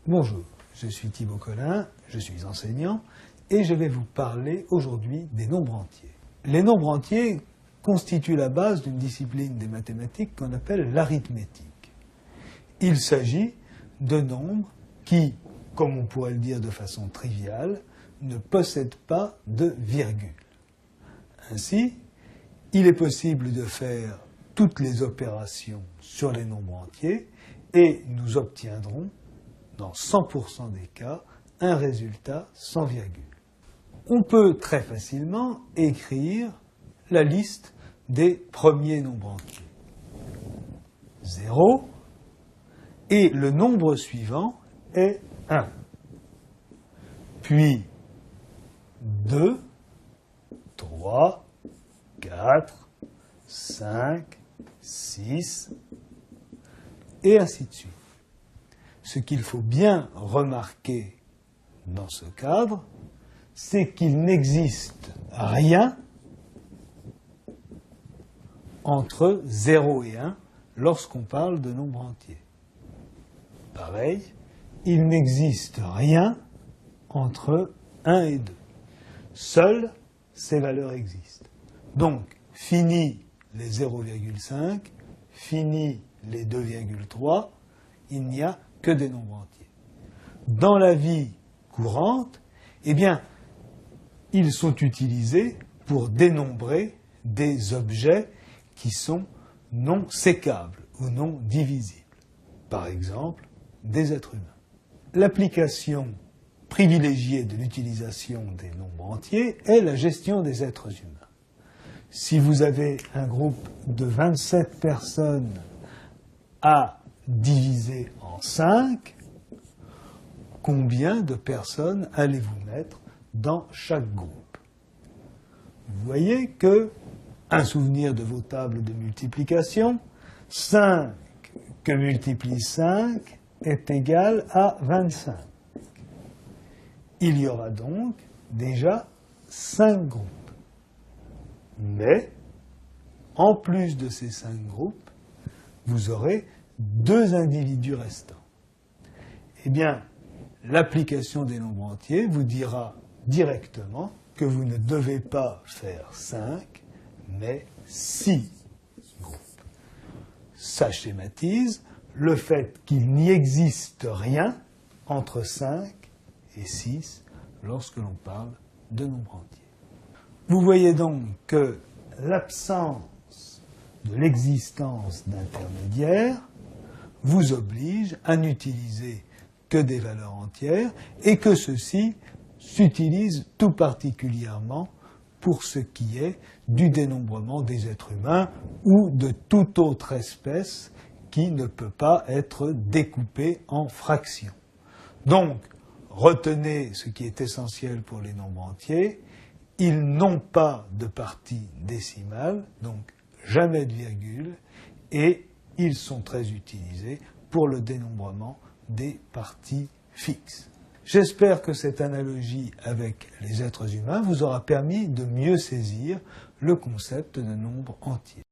Bonjour, je suis Thibaut Collin, je suis enseignant et je vais vous parler aujourd'hui des nombres entiers. Les nombres entiers constituent la base d'une discipline des mathématiques qu'on appelle l'arithmétique. Il s'agit de nombres qui, comme on pourrait le dire de façon triviale, ne possèdent pas de virgule. Ainsi, il est possible de faire toutes les opérations sur les nombres entiers et nous obtiendrons, dans 100% des cas, un résultat sans virgule. On peut très facilement écrire la liste des premiers nombres entiers. 0, et le nombre suivant est 1. Puis 2, 3, 4, 5, 6, et ainsi de suite. Ce qu'il faut bien remarquer dans ce cadre, c'est qu'il n'existe rien entre 0 et 1 lorsqu'on parle de nombres entiers. Pareil, il n'existe rien entre 1 et 2. Seules ces valeurs existent. Donc, fini les 0,5, fini les 2,3, il n'y a que des nombres entiers. Dans la vie courante, eh bien, ils sont utilisés pour dénombrer des objets qui sont non sécables ou non divisibles. Par exemple, des êtres humains. L'application privilégiée de l'utilisation des nombres entiers est la gestion des êtres humains. Si vous avez un groupe de 27 personnes à diviser en 5, combien de personnes allez-vous mettre dans chaque groupe? Vous voyez que, un souvenir de vos tables de multiplication, 5 que multiplie 5 est égal à 25. Il y aura donc déjà 5 groupes. Mais, en plus de ces 5 groupes, vous aurez 2 individus restants. Eh bien, l'application des nombres entiers vous dira directement que vous ne devez pas faire 5, mais 6 groupes. Ça schématise le fait qu'il n'y existe rien entre 5 et 6 lorsque l'on parle de nombres entiers. Vous voyez donc que l'absence de l'existence d'intermédiaires vous oblige à n'utiliser que des valeurs entières et que ceci s'utilise tout particulièrement pour ce qui est du dénombrement des êtres humains ou de toute autre espèce qui ne peut pas être découpée en fractions. Donc, retenez ce qui est essentiel pour les nombres entiers, ils n'ont pas de partie décimale, donc jamais de virgule, et ils sont très utilisés pour le dénombrement des parties fixes. J'espère que cette analogie avec les êtres humains vous aura permis de mieux saisir le concept de nombre entier.